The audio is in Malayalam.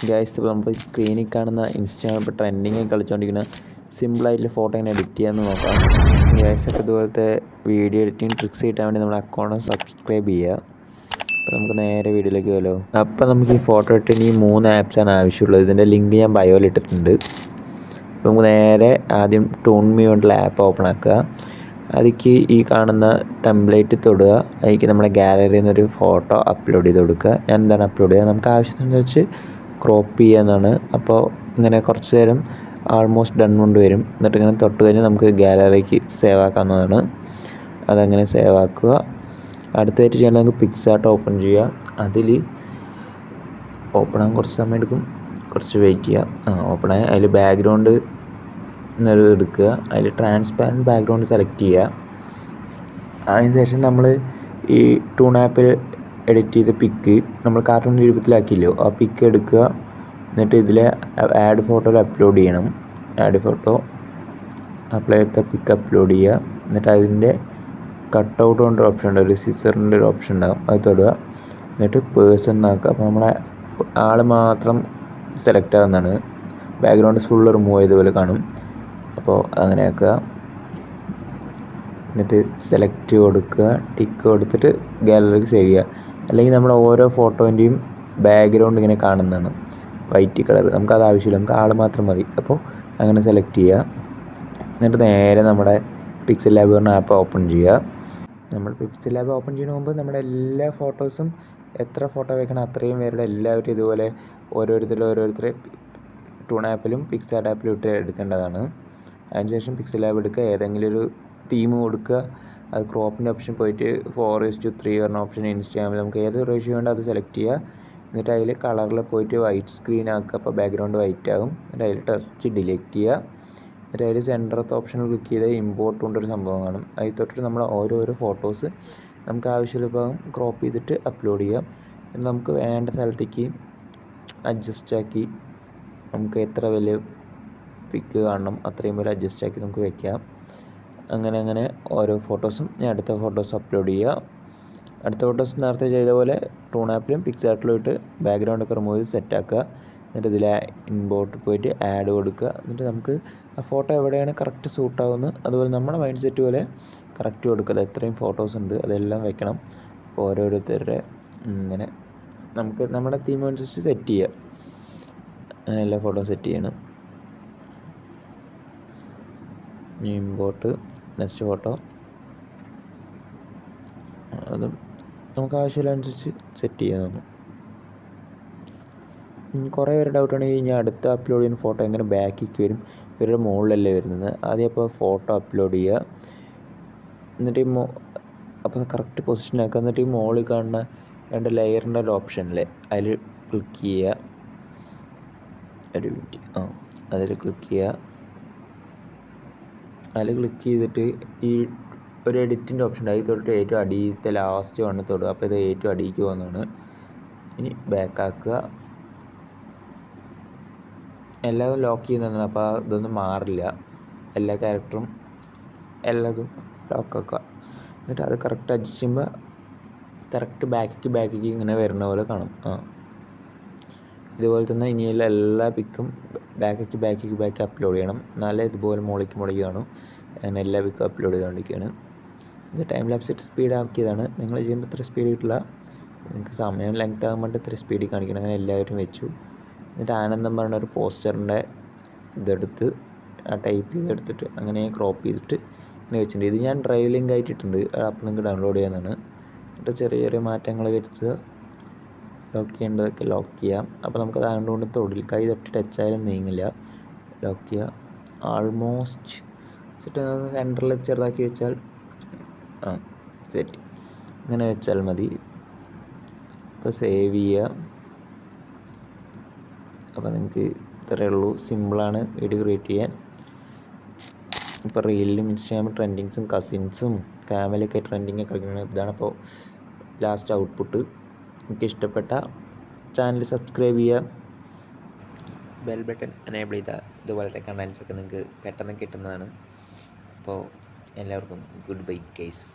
ഗൈസ്, ഇപ്പോൾ നമുക്ക് സ്ക്രീനിൽ കാണുന്ന ഇൻസ്റ്റാഗ്രാം ഇപ്പോൾ ട്രെൻഡിങ് കളിച്ചുകൊണ്ടിരിക്കുന്ന സിമ്പിളായിട്ടുള്ള ഫോട്ടോ എങ്ങനെ എഡിറ്റ് ചെയ്യാമെന്ന് നോക്കാം. ഗൈസ്, അപ്പോൾ ഇതുപോലത്തെ വീഡിയോ എഡിറ്റിംഗ് ട്രിക്സ് കിട്ടാൻ വേണ്ടി നമ്മുടെ അക്കൗണ്ട് സബ്സ്ക്രൈബ് ചെയ്യുക. അപ്പോൾ നമുക്ക് നേരെ വീഡിയോയിലേക്ക് പോകാമല്ലോ. അപ്പോൾ നമുക്ക് ഈ ഫോട്ടോ എഡിറ്റിന് ഈ 3 ആപ്സാണ് ആവശ്യമുള്ളത്. ഇതിൻ്റെ ലിങ്ക് ഞാൻ ബയോയിൽ ഇട്ടിട്ടുണ്ട്. അപ്പോൾ നമുക്ക് നേരെ ആദ്യം ടൂൺമി കൊണ്ടുള്ള ആപ്പ് ഓപ്പൺ ആക്കുക. അതിലേക്ക് ഈ കാണുന്ന ടെംപ്ലേറ്റ് തൊടുക. അതിലേക്ക് നമ്മുടെ ഗാലറിയിൽ നിന്നൊരു ഫോട്ടോ അപ്ലോഡ് ചെയ്ത് കൊടുക്കുക. ഞാൻ എന്താണ് അപ്ലോഡ് ചെയ്യുക, നമുക്ക് ആവശ്യത്തിനെന്ന് വെച്ച് ക്രോപ്പ് ചെയ്യാന്നാണ്. അപ്പോൾ ഇങ്ങനെ കുറച്ച് നേരം ആൾമോസ്റ്റ് ഡൺ കൊണ്ട് വരും. എന്നിട്ട് ഇങ്ങനെ തൊട്ട് കഴിഞ്ഞാൽ നമുക്ക് ഗാലറിക്ക് സേവ് ആക്കാവുന്നതാണ്. അതങ്ങനെ സേവ് ആക്കുക. അടുത്തായിട്ട് ചെയ്യേണ്ടത് നമുക്ക് പിക്സാർട്ട് ഓപ്പൺ ചെയ്യുക. അതിൽ ഓപ്പൺ ആകാൻ കുറച്ച് സമയം എടുക്കും, കുറച്ച് വെയിറ്റ് ചെയ്യുക. ഓപ്പൺ ആയി അതിൽ ബാക്ക്ഗ്രൗണ്ട് എടുക്കുക. അതിൽ ട്രാൻസ്പാരൻറ്റ് ബാക്ക്ഗ്രൗണ്ട് സെലക്ട് ചെയ്യുക. അതിനുശേഷം നമ്മൾ ഈ ടൂൺ ആപ്പിൽ എഡിറ്റ് ചെയ്ത പിക്ക് നമ്മൾ കാർട്ടൂൺ രൂപത്തിലാക്കിയില്ലോ, ആ പിക്ക് എടുക്കുക. എന്നിട്ട് ഇതിൽ ആഡ് ഫോട്ടോയിൽ അപ്ലോഡ് ചെയ്യണം. ആഡ് ഫോട്ടോ അപ്ലോഡ് ചെയ്ത പിക്ക് അപ്ലോഡ് ചെയ്യുക. എന്നിട്ട് അതിൻ്റെ കട്ട് ഔട്ട് കൊണ്ടൊരു ഓപ്ഷൻ ഉണ്ട്, ഒരു സിസറിൻ്റെ ഒരു ഓപ്ഷൻ ഉണ്ടാകും, അത് തൊടുക. എന്നിട്ട് പേഴ്സൺ ആക്കുക. അപ്പോൾ നമ്മളെ ആൾ മാത്രം സെലക്ട് ആകുന്നതാണ്. ബാക്ക്ഗ്രൗണ്ട് ഫുള്ള് റിമൂവ് ചെയ്തപോലെ കാണും. അപ്പോൾ അങ്ങനെ ആക്കുക. എന്നിട്ട് സെലക്ട് കൊടുക്കുക, ടിക്ക് കൊടുത്തിട്ട് ഗാലറിക്ക് സേവ് ചെയ്യുക. അല്ലെങ്കിൽ നമ്മൾ ഓരോ ഫോട്ടോൻ്റെയും ബാക്ക്ഗ്രൗണ്ട് ഇങ്ങനെ കാണുന്നതാണ്, വൈറ്റ് കളർ. നമുക്കത് ആവശ്യമില്ല, നമുക്ക് ആൾ മാത്രം മതി. അപ്പോൾ അങ്ങനെ സെലക്ട് ചെയ്യുക. എന്നിട്ട് നേരെ നമ്മുടെ പിക്സൽ ലാബ് പറഞ്ഞ ആപ്പ് ഓപ്പൺ ചെയ്യുക. നമ്മൾ പിക്സൽ ലാബ് ഓപ്പൺ ചെയ്യുന്ന മുമ്പ് നമ്മുടെ എല്ലാ ഫോട്ടോസും എത്ര ഫോട്ടോ വെക്കണം അത്രയും പേരുടെ എല്ലാവരും ഇതുപോലെ ഓരോരുത്തരെ ടൂൺ ആപ്പിലും പിക്സാർട്ട് ആപ്പിലും ഇട്ട് എടുക്കേണ്ടതാണ്. അതിനുശേഷം പിക്സൽ ലാബ് എടുക്കുക, ഏതെങ്കിലും ഒരു തീം കൊടുക്കുക. അത് ക്രോപ്പിൻ്റെ ഓപ്ഷൻ പോയിട്ട് 4:3 പറഞ്ഞ ഓപ്ഷൻ ഇൻസ്റ്റാഗ്രാമിൽ നമുക്ക് ഏത് റേഷ്യോ വേണ്ടോ അത് സെലക്ട് ചെയ്യുക. എന്നിട്ട് അതിൽ കളറിൽ പോയിട്ട് വൈറ്റ് സ്ക്രീൻ ആക്കുക. അപ്പോൾ ബാക്ക്ഗ്രൗണ്ട് വൈറ്റ് ആകും. എന്നിട്ട് അതിൽ ടെക്സ്റ്റ് ഡിലീറ്റ് ചെയ്യുക. എന്നിട്ട് അതിൽ സെൻറ്ററത്തെ ഓപ്ഷനിൽ ക്ലിക്ക് ചെയ്ത് ഇമ്പോർട്ട് കൊണ്ടൊരു സംഭവം കാണും. അതിൽ തൊട്ടിട്ട് നമ്മൾ ഓരോരോ ഫോട്ടോസ് നമുക്ക് ആവശ്യമുള്ള ഭാഗം ക്രോപ്പ് ചെയ്തിട്ട് അപ്ലോഡ് ചെയ്യാം. എന്നിട്ട് നമുക്ക് വേണ്ട സ്ഥലത്തേക്ക് അഡ്ജസ്റ്റ് ആക്കി നമുക്ക് എത്ര വലിയ പിക്ക് കാണണം അത്രയും പോലെ അഡ്ജസ്റ്റ് ആക്കി നമുക്ക് വെക്കാം. അങ്ങനെ ഓരോ ഫോട്ടോസും ഞാൻ അടുത്ത ഫോട്ടോസ് അപ്ലോഡ് ചെയ്യുക. അടുത്ത ഫോട്ടോസ് നേരത്തെ ചെയ്ത പോലെ ടൂൺ ആപ്പിലും പിക്സാർട്ടിലും ഇട്ട് ബാക്ക്ഗ്രൗണ്ടൊക്കെ റിമൂവ് ചെയ്ത് സെറ്റാക്കുക. എന്നിട്ട് ഇതിൽ ഇമ്പോർട്ട് പോയിട്ട് ആഡ് കൊടുക്കുക. എന്നിട്ട് നമുക്ക് ആ ഫോട്ടോ എവിടെയാണ് കറക്റ്റ് സൂട്ടാവുന്നത് അതുപോലെ നമ്മുടെ മൈൻഡ് സെറ്റ് പോലെ കറക്റ്റ് കൊടുക്കുക. എത്രയും ഫോട്ടോസ് ഉണ്ട് അതെല്ലാം വെക്കണം. അപ്പോൾ ഓരോരുത്തരുടെ ഇങ്ങനെ നമുക്ക് നമ്മുടെ തീം അനുസരിച്ച് സെറ്റ് ചെയ്യുക. അങ്ങനെ എല്ലാ ഫോട്ടോ സെറ്റ് ചെയ്യണം. ഇമ്പോർട്ട് നെക്സ്റ്റ് ഫോട്ടോ, അതും നമുക്ക് ആവശ്യമുള്ളതനുസരിച്ച് സെറ്റ് ചെയ്യാവുന്നതാണ്. കുറേ പേര് ഡൗട്ടാണെങ്കിൽ ഞാൻ അടുത്ത അപ്ലോഡ് ചെയ്യുന്ന ഫോട്ടോ എങ്ങനെ ബാക്കിലേക്ക് വരും, ഇവരുടെ മുകളിലല്ലേ വരുന്നത്. ആദ്യം അപ്പോൾ ഫോട്ടോ അപ്ലോഡ് ചെയ്യുക. എന്നിട്ട് അപ്പോൾ കറക്റ്റ് പൊസിഷനാക്കുക. എന്നിട്ട് ഈ മുകളിൽ കാണുന്ന 2 ലെയറിൻ്റെ ഒരു ഓപ്ഷനില്ലേ അതിൽ ക്ലിക്ക് ചെയ്യുക. ഒരു മിനിറ്റ്, അതിൽ ക്ലിക്ക് ചെയ്യുക. അതിൽ ക്ലിക്ക് ചെയ്തിട്ട് ഈ ഒരു എഡിറ്റിൻ്റെ ഓപ്ഷൻ ഉണ്ട്, അതിൽ തൊട്ടിട്ട് ഏറ്റവും അടിയിലത്തെ ലാസ്റ്റ് വണ്ണ് തൊടുക. അപ്പോൾ ഇത് ഏറ്റവും അടിയിലേക്ക് പോകുന്നതാണ്. ഇനി ബാക്ക് ആക്കുക. എല്ലാതും ലോക്ക് ചെയ്യുന്നതാണ്, അപ്പോൾ ഇതൊന്നും മാറില്ല. എല്ലാ ക്യാരക്ടറും എല്ലാതും ലോക്കാക്കുക. എന്നിട്ട് അത് കറക്റ്റ് അഡ്ജസ്റ്റ് ചെയ്യുമ്പോൾ കറക്റ്റ് ബാക്കിലേക്ക് ഇങ്ങനെ വരുന്ന പോലെ കാണും. ഇതുപോലെ തന്നെ ഇനിയുള്ള എല്ലാ പിക്കും ബാക്ക് അപ്ലോഡ് ചെയ്യണം. എന്നാലേ ഇതുപോലെ മുകളിലേക്ക് കാണും. അങ്ങനെ എല്ലാ പിക്കും അപ്ലോഡ് ചെയ്തുകൊണ്ടിരിക്കുകയാണ്. ഇത് ടൈം ലാപ്സ് ഇട്ട് സ്പീഡ് ആക്കിയതാണ്. നിങ്ങൾ ചെയ്യുമ്പോൾ ഇത്ര സ്പീഡ് കിട്ടില്ല, നിങ്ങൾക്ക് സമയം ലെങ്ത് ആകുമ്പോൾ ഇത്ര സ്പീഡിൽ കാണിക്കണം. അങ്ങനെ എല്ലാവരും വെച്ചു. എന്നിട്ട് ആനന്ദം പറഞ്ഞ ഒരു പോസ്റ്ററിൻ്റെ ഇതെടുത്ത് ടൈപ്പ് ചെയ്തെടുത്തിട്ട് അങ്ങനെ ക്രോപ്പ് ചെയ്തിട്ട് ഇങ്ങനെ വെച്ചിട്ടുണ്ട്. ഇത് ഞാൻ ഡ്രൈവ് ലിങ്ക് ആയിട്ടിട്ടുണ്ട്, അപ്പോൾ നിങ്ങൾക്ക് ഡൗൺലോഡ് ചെയ്യാനാണ്. എന്നിട്ട് ചെറിയ മാറ്റങ്ങൾ വരുത്തുക. ലോക്ക് ചെയ്യേണ്ടതൊക്കെ ലോക്ക് ചെയ്യാം. അപ്പോൾ നമുക്കത് അതുകൊണ്ട് കൈ തൊട്ട് ടച്ച് ആയാലും നീങ്ങില്ല. ലോക്ക് ചെയ്യുക. ആൾമോസ്റ്റ് സെൻറ്ററിൽ ചെറുതാക്കി വെച്ചാൽ സെറ്റ്. ഇങ്ങനെ വെച്ചാൽ മതി. അപ്പോൾ സേവ് ചെയ്യുക. അപ്പോൾ നിങ്ങൾക്ക് ഇത്രയേ ഉള്ളൂ. സിമ്പിളാണ് വീഡിയോ ക്രിയേറ്റ് ചെയ്യാൻ. ഇപ്പോൾ റീലിലും ഇൻസ്റ്റാഗ്രാമിൽ ട്രെൻഡിങ്സും കസിൻസും ഫാമിലിയൊക്കെ ട്രെൻഡിങ്ങൊക്കെ കളിക്കുന്നത് ഇതാണ്. അപ്പോൾ ലാസ്റ്റ് ഔട്ട്പുട്ട് എനിക്ക് ഇഷ്ടപ്പെട്ട ചാനൽ സബ്സ്ക്രൈബ് ചെയ്യുക, ബെൽ ബട്ടൺ എനേബിൾ ചെയ്താൽ ഇതുപോലത്തെ കണ്ടൻസൊക്കെ നിങ്ങൾക്ക് പെട്ടെന്ന് കിട്ടുന്നതാണ്. അപ്പോൾ എല്ലാവർക്കും ഗുഡ് ബൈ ഗൈസ്.